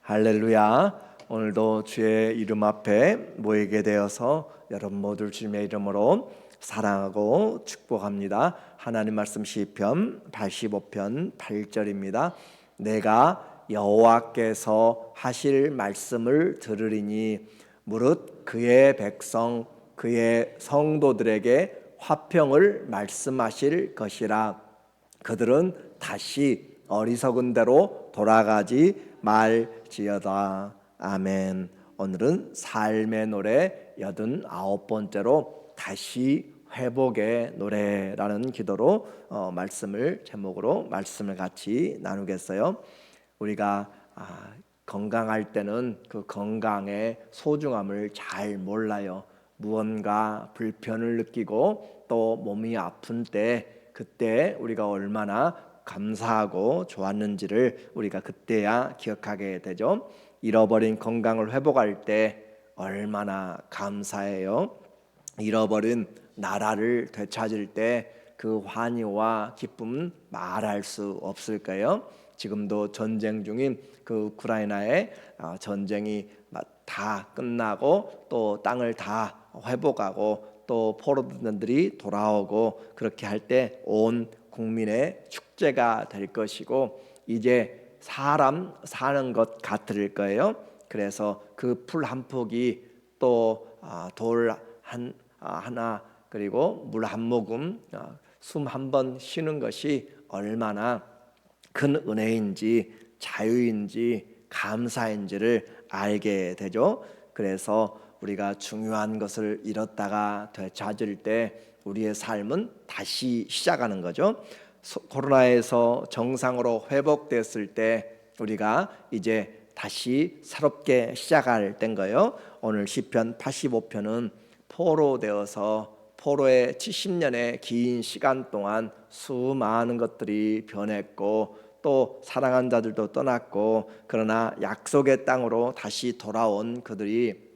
할렐루야. 오늘도 주의 이름 앞에 모이게 되어서 여러분 모두 주님의 이름으로 사랑하고 축복합니다. 하나님 말씀 시편 85편 8절입니다. 내가 여호와께서 하실 말씀을 들으리니 무릇 그의 백성 그의 성도들에게 화평을 말씀하실 것이라. 그들은 다시 어리석은 대로 돌아가지 말지어다. 아멘. 오늘은 삶의 노래 89번째로 다시 회복의 노래라는 기도로 말씀을 제목으로 말씀을 같이 나누겠어요. 우리가 건강할 때는 그 건강의 소중함을 잘 몰라요. 무언가 불편을 느끼고 또 몸이 아픈 때 그때 우리가 얼마나 감사하고 좋았는지를 우리가 그때야 기억하게 되죠. 잃어버린 건강을 회복할 때 얼마나 감사해요. 잃어버린 나라를 되찾을 때 그 환희와 기쁨은 말할 수 없을까요? 지금도 전쟁 중인 그 우크라이나의 전쟁이 다 끝나고 또 땅을 다 회복하고 또 포로들이 돌아오고 그렇게 할 때 온 국민의 축제가 될 것이고 이제 사람 사는 것 같을 거예요. 그래서 그 풀 한 폭이 또 돌 하나 그리고 물 한 모금 숨 한 번 쉬는 것이 얼마나 큰 은혜인지 자유인지 감사인지를 알게 되죠. 그래서 우리가 중요한 것을 잃었다가 되찾을 때 우리의 삶은 다시 시작하는 거죠. 코로나에서 정상으로 회복됐을 때 우리가 이제 다시 새롭게 시작할 때인 거예요. 오늘 시편 85편은 포로되어서 포로의 70년의 긴 시간 동안 수많은 것들이 변했고 또 사랑한 자들도 떠났고 그러나 약속의 땅으로 다시 돌아온 그들이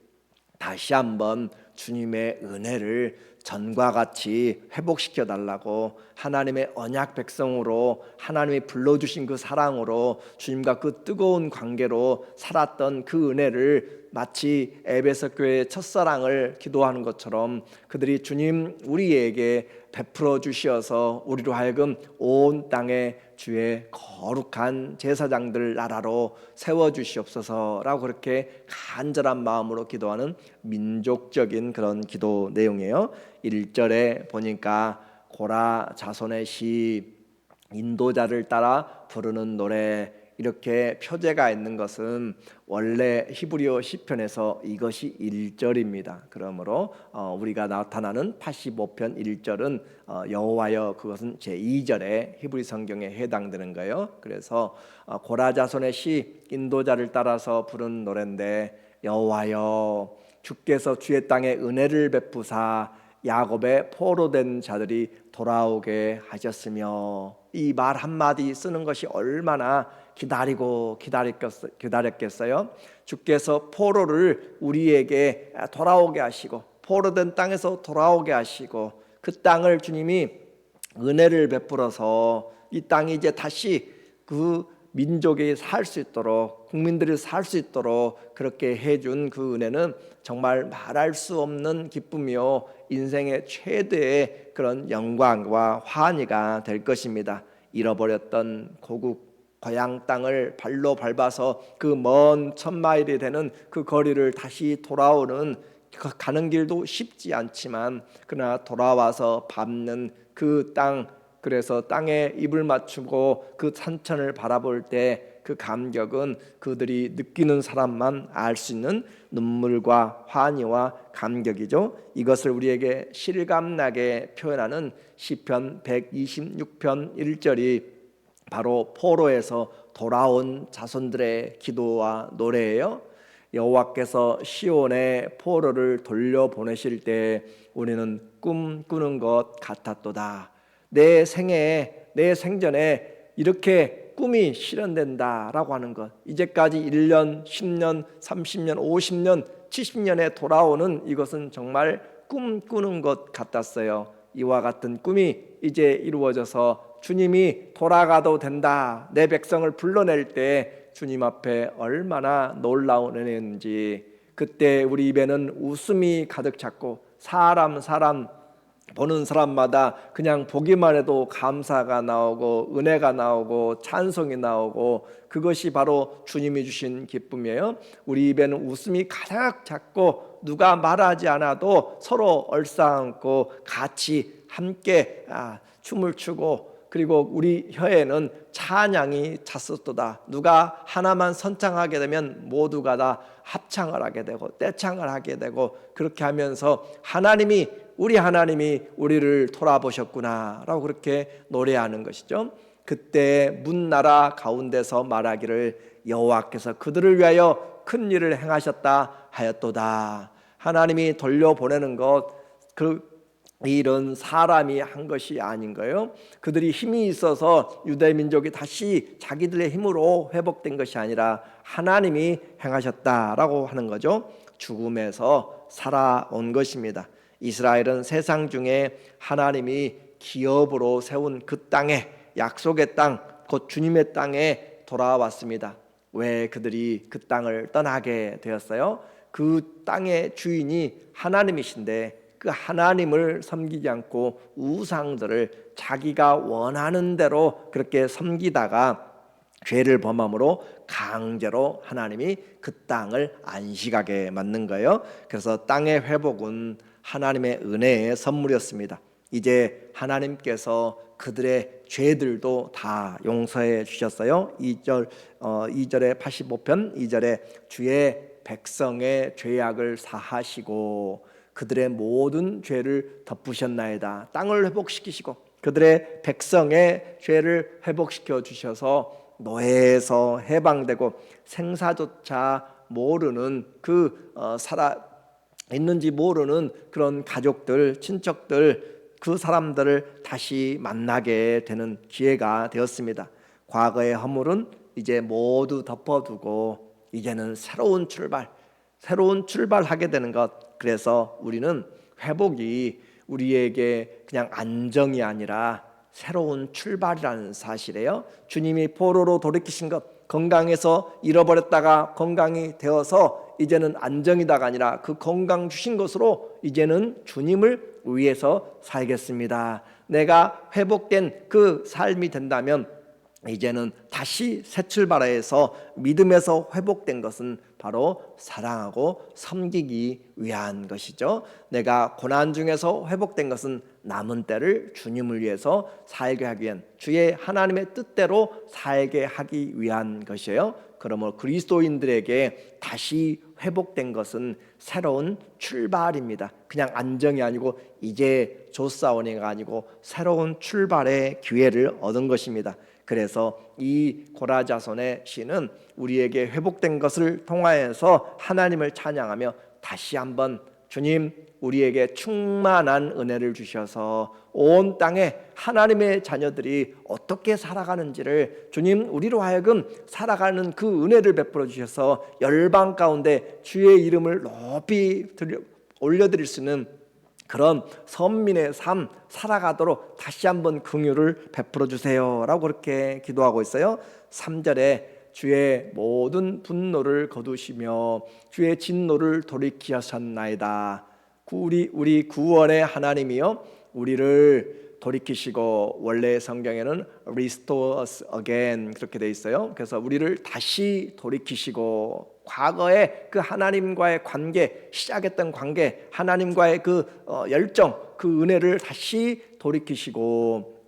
다시 한번 주님의 은혜를 전과 같이 회복시켜 달라고 하나님의 언약 백성으로 하나님이 불러주신 그 사랑으로 주님과 그 뜨거운 관계로 살았던 그 은혜를 마치 에베소 교회의 첫사랑을 기도하는 것처럼 그들이 주님 우리에게 베풀어 주시어서 우리로 하여금 온 땅에 주의 거룩한 제사장들 나라로 세워주시옵소서라고 그렇게 간절한 마음으로 기도하는 민족적인 그런 기도 내용이에요. 1절에 보니까 고라 자손의 시 인도자를 따라 부르는 노래 이렇게 표제가 있는 것은 원래 히브리어 시편에서 이것이 1절입니다. 그러므로 우리가 나타나는 85편 1절은 여호와여 그것은 제2절의 히브리 성경에 해당되는 거예요. 그래서 고라 자손의 시 인도자를 따라서 부른 노래인데 여호와여 주께서 주의 땅에 은혜를 베푸사 야곱의 포로된 자들이 돌아오게 하셨으며 이 말 한마디 쓰는 것이 얼마나 기다렸겠어요. 주께서 포로를 우리에게 돌아오게 하시고 포로된 땅에서 돌아오게 하시고 그 땅을 주님이 은혜를 베풀어서 이 땅이 이제 다시 그 민족이 살 수 있도록 국민들이 살 수 있도록 그렇게 해준 그 은혜는 정말 말할 수 없는 기쁨이요 인생의 최대의 그런 영광과 환희가 될 것입니다. 잃어버렸던 고국 고향 땅을 발로 밟아서 그 먼 1000마일이 되는 그 거리를 다시 돌아오는 가는 길도 쉽지 않지만 그러나 돌아와서 밟는 그 땅 그래서 땅에 입을 맞추고 그 산천을 바라볼 때 그 감격은 그들이 느끼는 사람만 알 수 있는 눈물과 환희와 감격이죠. 이것을 우리에게 실감나게 표현하는 시편 126편 1절이 바로 포로에서 돌아온 자손들의 기도와 노래예요. 여호와께서 시온의 포로를 돌려보내실 때 우리는 꿈꾸는 것 같았도다. 내 생애에 내 생전에 이렇게 꿈이 실현된다라고 하는 것 이제까지 1년, 10년, 30년, 50년, 70년에 돌아오는 이것은 정말 꿈꾸는 것 같았어요. 이와 같은 꿈이 이제 이루어져서 주님이 돌아가도 된다 내 백성을 불러낼 때 주님 앞에 얼마나 놀라운 은혜인지, 그때 우리 입에는 웃음이 가득 찼고 사람 보는 사람마다 그냥 보기만 해도 감사가 나오고 은혜가 나오고 찬송이 나오고, 그것이 바로 주님이 주신 기쁨이에요. 우리 입에는 웃음이 가득 찼고 누가 말하지 않아도 서로 얼싸안고 같이 함께 춤을 추고, 그리고 우리 혀에는 찬양이 찼었도다. 누가 하나만 선창하게 되면 모두가 다 합창을 하게 되고 떼창을 하게 되고, 그렇게 하면서 우리 하나님이 우리를 돌아보셨구나 라고 그렇게 노래하는 것이죠. 그때 문나라 가운데서 말하기를 여호와께서 그들을 위하여 큰 일을 행하셨다 하였도다. 하나님이 돌려보내는 것, 이런 사람이 한 것이 아닌 거예요. 그들이 힘이 있어서 유대 민족이 다시 자기들의 힘으로 회복된 것이 아니라 하나님이 행하셨다라고 하는 거죠. 죽음에서 살아온 것입니다. 이스라엘은 세상 중에 하나님이 기업으로 세운 그 땅에, 약속의 땅, 곧 주님의 땅에 돌아왔습니다. 왜 그들이 그 땅을 떠나게 되었어요? 그 땅의 주인이 하나님이신데 그 하나님을 섬기지 않고 우상들을 자기가 원하는 대로 그렇게 섬기다가 죄를 범함으로 강제로 하나님이 그 땅을 안식하게 만든 거예요. 그래서 땅의 회복은 하나님의 은혜의 선물이었습니다. 이제 하나님께서 그들의 죄들도 다 용서해 주셨어요. 2절에 85편 2절에 주의 백성의 죄악을 사하시고 그들의 모든 죄를 덮으셨나이다. 땅을 회복시키시고 그들의 백성의 죄를 회복시켜 주셔서 노예에서 해방되고 생사조차 모르는 살아 있는지 모르는 그런 가족들, 친척들, 그 사람들을 다시 만나게 되는 기회가 되었습니다. 과거의 허물은 이제 모두 덮어두고 이제는 새로운 출발하게 되는 것. 그래서 우리는 회복이 우리에게 그냥 안정이 아니라 새로운 출발이라는 사실이에요. 주님이 포로로 돌이키신 것, 건강에서 잃어버렸다가 건강이 되어서 이제는 안정이다가 아니라 그 건강 주신 것으로 이제는 주님을 위해서 살겠습니다. 내가 회복된 그 삶이 된다면 이제는 다시 새 출발해서 믿음에서 회복된 것은 바로 사랑하고 섬기기 위한 것이죠. 내가 고난 중에서 회복된 것은 남은 때를 주님을 위해서 살게 하기 위한, 주의 하나님의 뜻대로 살게 하기 위한 것이에요. 그러므로 그리스도인들에게 다시 회복된 것은 새로운 출발입니다. 그냥 안정이 아니고 이제 조사원이가 아니고 새로운 출발의 기회를 얻은 것입니다. 그래서 이 고라자손의 시는 우리에게 회복된 것을 통하여서 하나님을 찬양하며 다시 한번 주님 우리에게 충만한 은혜를 주셔서 온 땅에 하나님의 자녀들이 어떻게 살아가는지를 주님 우리로 하여금 살아가는 그 은혜를 베풀어 주셔서 열방 가운데 주의 이름을 높이 올려드릴 수 있는 그런 선민의 삶 살아가도록 다시 한번 긍휼을 베풀어 주세요 라고 그렇게 기도하고 있어요. 3절에 주의 모든 분노를 거두시며 주의 진노를 돌이키셨나이다. 우리 구원의 하나님이요 우리를 돌이키시고, 원래 성경에는 restore us again 그렇게 돼 있어요. 그래서 우리를 다시 돌이키시고 과거에 그 하나님과의 관계, 시작했던 관계, 하나님과의 그 열정, 그 은혜를 다시 돌이키시고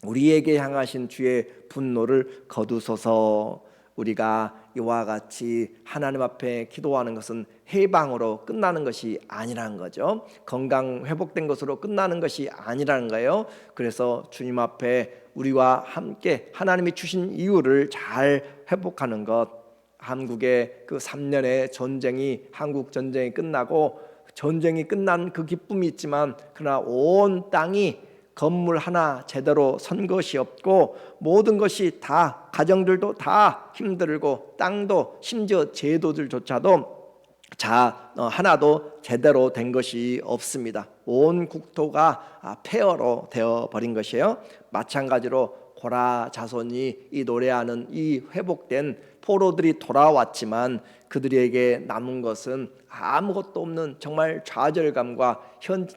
우리에게 향하신 주의 분노를 거두소서. 우리가 이와 같이 하나님 앞에 기도하는 것은 해방으로 끝나는 것이 아니라는 거죠. 건강 회복된 것으로 끝나는 것이 아니라는 거예요. 그래서 주님 앞에 우리와 함께 하나님이 주신 이유를 잘 회복하는 것. 한국의 그 3년의 전쟁이, 한국 전쟁이 끝나고 전쟁이 끝난 그 기쁨이 있지만 그러나 온 땅이 건물 하나 제대로 선 것이 없고 모든 것이 다, 가정들도 다 힘들고 땅도 심지어 제도들조차도 하나도 제대로 된 것이 없습니다. 온 국토가 폐허로 되어버린 것이에요. 마찬가지로 고라 자손이 이 노래하는 이 회복된 포로들이 돌아왔지만 그들에게 남은 것은 아무것도 없는 정말 좌절감과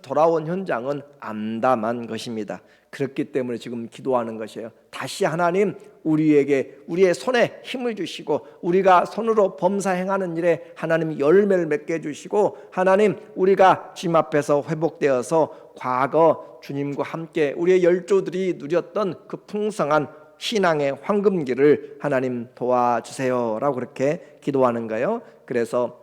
돌아온 현장은 암담한 것입니다. 그렇기 때문에 지금 기도하는 것이에요. 다시 하나님 우리에게 우리의 손에 힘을 주시고 우리가 손으로 범사 행하는 일에 하나님 열매를 맺게 해주시고 하나님 우리가 주님 앞에서 회복되어서 과거 주님과 함께 우리의 열조들이 누렸던 그 풍성한 신앙의 황금기를 하나님 도와주세요 라고 그렇게 기도하는 거예요. 그래서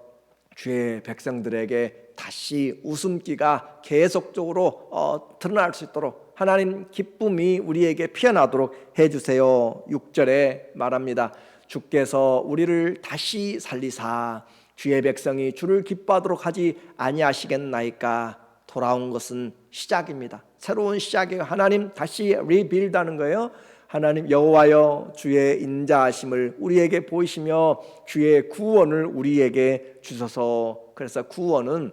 주의 백성들에게 다시 웃음기가 계속적으로 드러날 수 있도록 하나님 기쁨이 우리에게 피어나도록 해주세요. 6절에 말합니다. 주께서 우리를 다시 살리사 주의 백성이 주를 기뻐하도록 하지 아니하시겠나이까. 돌아온 것은 시작입니다. 새로운 시작이에요. 하나님 다시 리빌드하는 거예요. 하나님 여호와여 주의 인자하심을 우리에게 보이시며 주의 구원을 우리에게 주소서. 그래서 구원은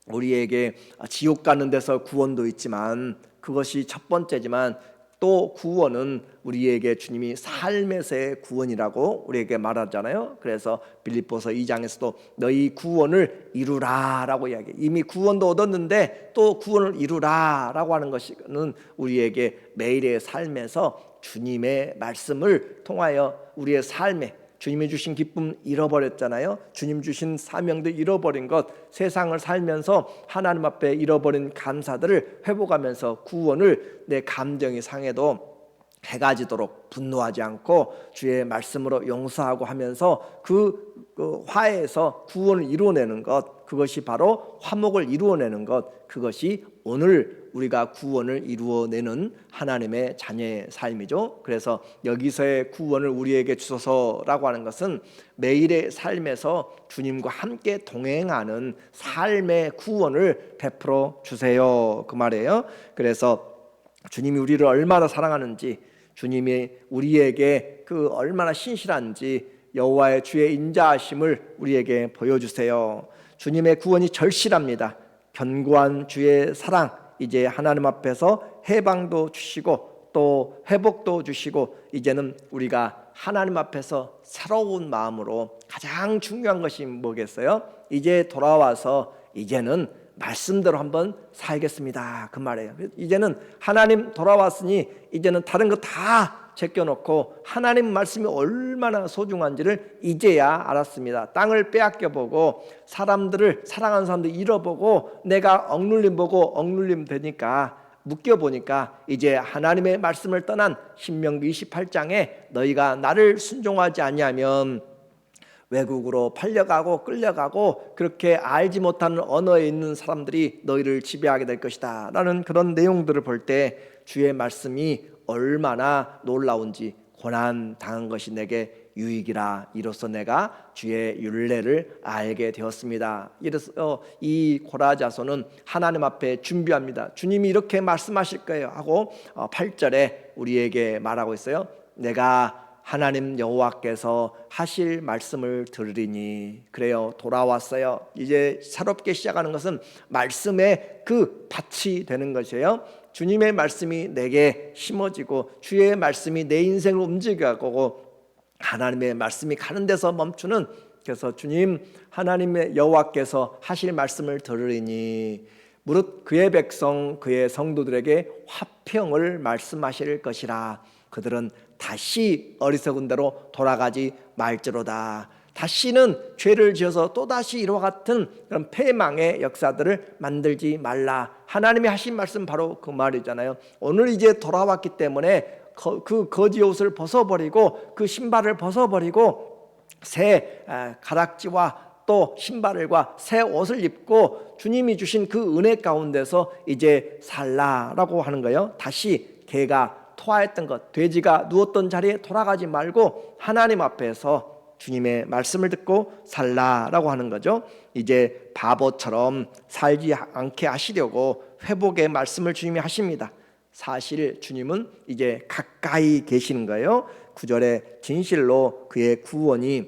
우리에게 지옥 가는 데서 구원도 있지만 그것이 첫 번째지만 또 구원은 우리에게 주님이 삶에서의 구원이라고 우리에게 말하잖아요. 그래서 빌립보서 2장에서도 너희 구원을 이루라라고 이야기해요. 이미 구원도 얻었는데 또 구원을 이루라라고 하는 것은 우리에게 매일의 삶에서 주님의 말씀을 통하여 우리의 삶에 주님이 주신 기쁨 잃어버렸잖아요. 주님 주신 사명도 잃어버린 것, 세상을 살면서 하나님 앞에 잃어버린 감사들을 회복하면서 구원을 내 감정이 상해도 해가 지도록 분노하지 않고 주의 말씀으로 용서하고 하면서 그 화해에서 구원을 이루어내는 것, 그것이 바로 화목을 이루어내는 것, 그것이 오늘 우리가 구원을 이루어내는 하나님의 자녀의 삶이죠. 그래서 여기서의 구원을 우리에게 주소서라고 하는 것은 매일의 삶에서 주님과 함께 동행하는 삶의 구원을 베풀어 주세요 그 말이에요. 그래서 주님이 우리를 얼마나 사랑하는지, 주님이 우리에게 그 얼마나 신실한지 여호와의 주의 인자하심을 우리에게 보여주세요. 주님의 구원이 절실합니다. 견고한 주의 사랑, 이제 하나님 앞에서 해방도 주시고 또 회복도 주시고 이제는 우리가 하나님 앞에서 새로운 마음으로 가장 중요한 것이 뭐겠어요? 이제 돌아와서 이제는 말씀대로 한번 살겠습니다 그 말이에요. 이제는 하나님 돌아왔으니 이제는 다른 거 다 제껴놓고 하나님 말씀이 얼마나 소중한지를 이제야 알았습니다. 땅을 빼앗겨보고 사람들을 사랑하는 사람들 잃어보고 내가 억눌림 보고 억눌림 되니까 묶여보니까 이제 하나님의 말씀을 떠난 신명기 28장에 너희가 나를 순종하지 아니하면 외국으로 팔려가고 끌려가고 그렇게 알지 못하는 언어에 있는 사람들이 너희를 지배하게 될 것이다 라는 그런 내용들을 볼 때 주의 말씀이 얼마나 놀라운지, 고난 당한 것이 내게 유익이라 이로써 내가 주의 율례를 알게 되었습니다. 이래서 이 고라 자손은 하나님 앞에 준비합니다. 주님이 이렇게 말씀하실 거예요 하고 8절에 우리에게 말하고 있어요. 내가 하나님 여호와께서 하실 말씀을 들으리니. 그래요, 돌아왔어요. 이제 새롭게 시작하는 것은 말씀의 그 밭이 되는 것이에요. 주님의 말씀이 내게 심어지고 주의 말씀이 내 인생을 움직여가고 하나님의 말씀이 가는 데서 멈추는, 그래서 주님 하나님의 여호와께서 하실 말씀을 들으리니 무릇 그의 백성 그의 성도들에게 화평을 말씀하실 것이라. 그들은 다시 어리석은 대로 돌아가지 말지로다. 다시는 죄를 지어서 또다시 이와 같은 그런 패망의 역사들을 만들지 말라. 하나님이 하신 말씀 바로 그 말이잖아요. 오늘 이제 돌아왔기 때문에 그 거지 옷을 벗어버리고 그 신발을 벗어버리고 새 가락지와 또 신발과 새 옷을 입고 주님이 주신 그 은혜 가운데서 이제 살라라고 하는 거예요. 다시 개가 토하였던 것, 돼지가 누웠던 자리에 돌아가지 말고 하나님 앞에서 주님의 말씀을 듣고 살라라고 하는 거죠. 이제 바보처럼 살지 않게 하시려고 회복의 말씀을 주님이 하십니다. 사실 주님은 이제 가까이 계시는 거예요. 9절에 진실로 그의 구원이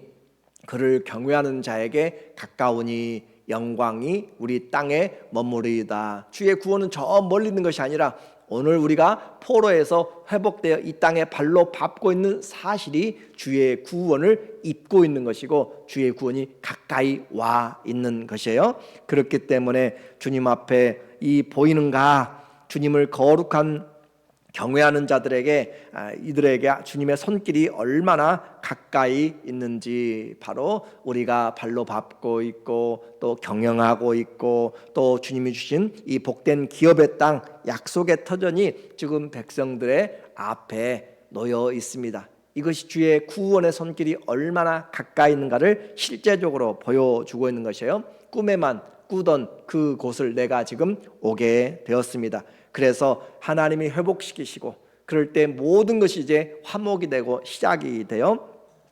그를 경외하는 자에게 가까우니 영광이 우리 땅에 머무르이다. 주의 구원은 저 멀리 있는 것이 아니라 오늘 우리가 포로에서 회복되어 이 땅에 발로 밟고 있는 사실이 주의 구원을 입고 있는 것이고 주의 구원이 가까이 와 있는 것이에요. 그렇기 때문에 주님 앞에 이 보이는가, 주님을 거룩한 경외하는 자들에게 이들에게 주님의 손길이 얼마나 가까이 있는지 바로 우리가 발로 밟고 있고 또 경영하고 있고 또 주님이 주신 이 복된 기업의 땅 약속의 터전이 지금 백성들의 앞에 놓여 있습니다. 이것이 주의 구원의 손길이 얼마나 가까이 있는가를 실제적으로 보여주고 있는 것이에요. 꿈에만 꾸던 그곳을 내가 지금 오게 되었습니다. 그래서 하나님이 회복시키시고 그럴 때 모든 것이 이제 화목이 되고 시작이 돼요.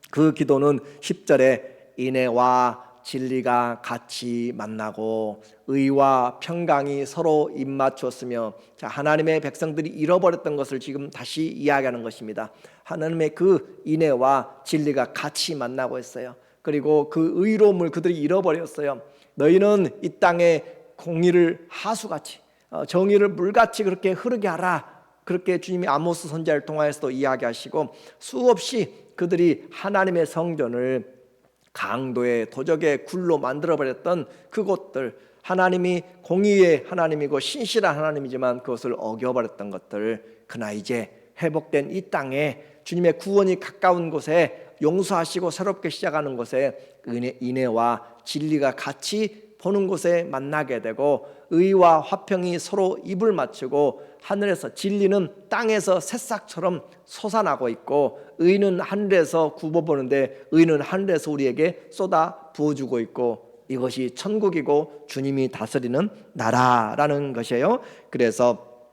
그 기도는 10절에 인애와 진리가 같이 만나고 의와 평강이 서로 입맞추었으며, 자, 하나님의 백성들이 잃어버렸던 것을 지금 다시 이야기하는 것입니다. 하나님의 그 인애와 진리가 같이 만나고 있어요. 그리고 그 의로움을 그들이 잃어버렸어요. 너희는 이 땅에 공의를 하수같이 정의를 물같이 그렇게 흐르게 하라. 그렇게 주님이 아모스 선지자를 통하여서도 이야기하시고 수없이 그들이 하나님의 성전을 강도의 도적의 굴로 만들어버렸던 그곳들, 하나님이 공의의 하나님이고 신실한 하나님이지만 그것을 어겨버렸던 것들, 그러나 이제 회복된 이 땅에 주님의 구원이 가까운 곳에 용서하시고 새롭게 시작하는 곳에 인애와 진리가 같이 보는 곳에 만나게 되고 의와 화평이 서로 입을 맞추고 하늘에서 진리는 땅에서 새싹처럼 솟아나고 있고 의는 하늘에서 굽어보는데 의는 하늘에서 우리에게 쏟아 부어주고 있고 이것이 천국이고 주님이 다스리는 나라라는 것이에요. 그래서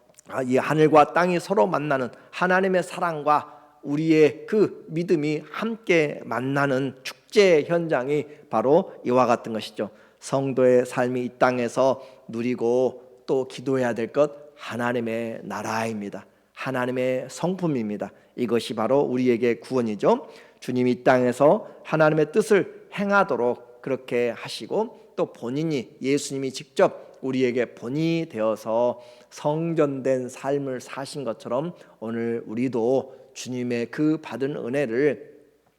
이 하늘과 땅이 서로 만나는 하나님의 사랑과 우리의 그 믿음이 함께 만나는 축제 현장이 바로 이와 같은 것이죠. 성도의 삶이 이 땅에서 누리고 또 기도해야 될 것, 하나님의 나라입니다. 하나님의 성품입니다. 이것이 바로 우리에게 구원이죠. 주님이 이 땅에서 하나님의 뜻을 행하도록 그렇게 하시고 또 본인이 예수님이 직접 우리에게 본이 되어서 성전된 삶을 사신 것처럼 오늘 우리도 주님의 그 받은 은혜를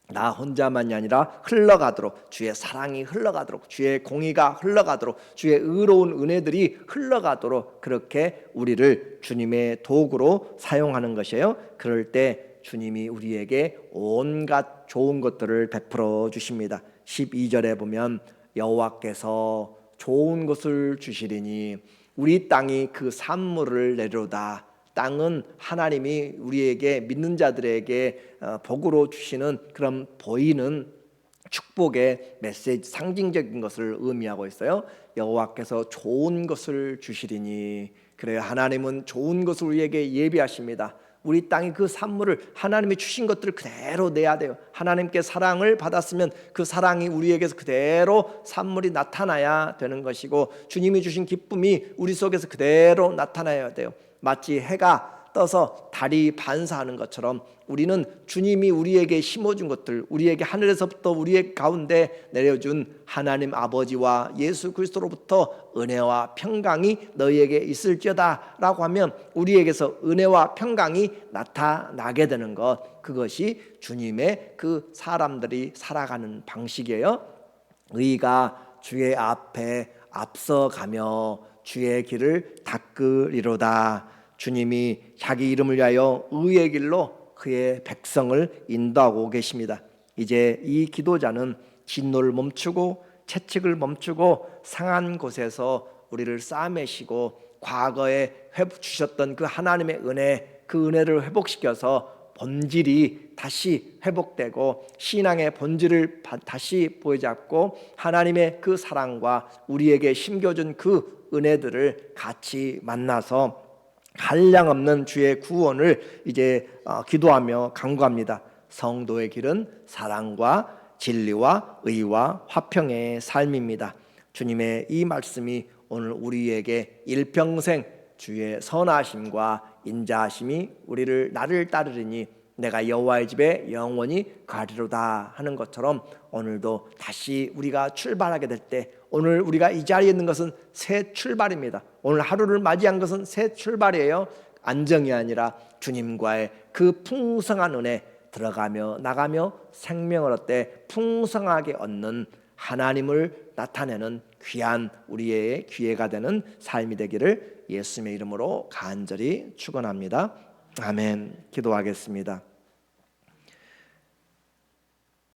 나 혼자만이 아니라 흘러가도록, 주의 사랑이 흘러가도록, 주의 공의가 흘러가도록, 주의 의로운 은혜들이 흘러가도록 그렇게 우리를 주님의 도구로 사용하는 것이에요. 그럴 때 주님이 우리에게 온갖 좋은 것들을 베풀어 주십니다. 12절에 보면 여호와께서 좋은 것을 주시리니 우리 땅이 그 산물을 내려다. 땅은 하나님이 우리에게 믿는 자들에게 복으로 주시는 그런 보이는 축복의 메시지, 상징적인 것을 의미하고 있어요. 여호와께서 좋은 것을 주시리니, 그래요. 하나님은 좋은 것을 우리에게 예비하십니다. 우리 땅이 그 산물을 하나님이 주신 것들을 그대로 내야 돼요. 하나님께 사랑을 받았으면 그 사랑이 우리에게서 그대로 산물이 나타나야 되는 것이고 주님이 주신 기쁨이 우리 속에서 그대로 나타나야 돼요. 마치 해가 떠서 달이 반사하는 것처럼 우리는 주님이 우리에게 심어준 것들, 우리에게 하늘에서부터 우리의 가운데 내려준 하나님 아버지와 예수 그리스도로부터 은혜와 평강이 너희에게 있을지어다 라고 하면 우리에게서 은혜와 평강이 나타나게 되는 것, 그것이 주님의 그 사람들이 살아가는 방식이에요. 의가 주의 앞에 앞서가며 주의 길을 닦으리로다. 주님이 자기 이름을 위하여 의의 길로 그의 백성을 인도하고 계십니다. 이제 이 기도자는 진노를 멈추고 채찍을 멈추고 상한 곳에서 우리를 싸매시고 과거에 주셨던 그 하나님의 은혜, 그 은혜를 회복시켜서 본질이 다시 회복되고 신앙의 본질을 다시 보여잡고 하나님의 그 사랑과 우리에게 심겨준 그 은혜들을 같이 만나서 한량없는 주의 구원을 이제 기도하며 간구합니다. 성도의 길은 사랑과 진리와 의와 화평의 삶입니다. 주님의 이 말씀이 오늘 우리에게 일평생 주의 선하심과 인자하심이 나를 따르리니 내가 여호와의 집에 영원히 가리로다 하는 것처럼 오늘도 다시 우리가 출발하게 될 때, 오늘 우리가 이 자리에 있는 것은 새 출발입니다. 오늘 하루를 맞이한 것은 새 출발이에요. 안정이 아니라 주님과의 그 풍성한 은혜 들어가며 나가며 생명을 얻되 풍성하게 얻는 하나님을 나타내는 귀한 우리의 기회가 되는 삶이 되기를 예수님의 이름으로 간절히 축원합니다. 아멘. 기도하겠습니다.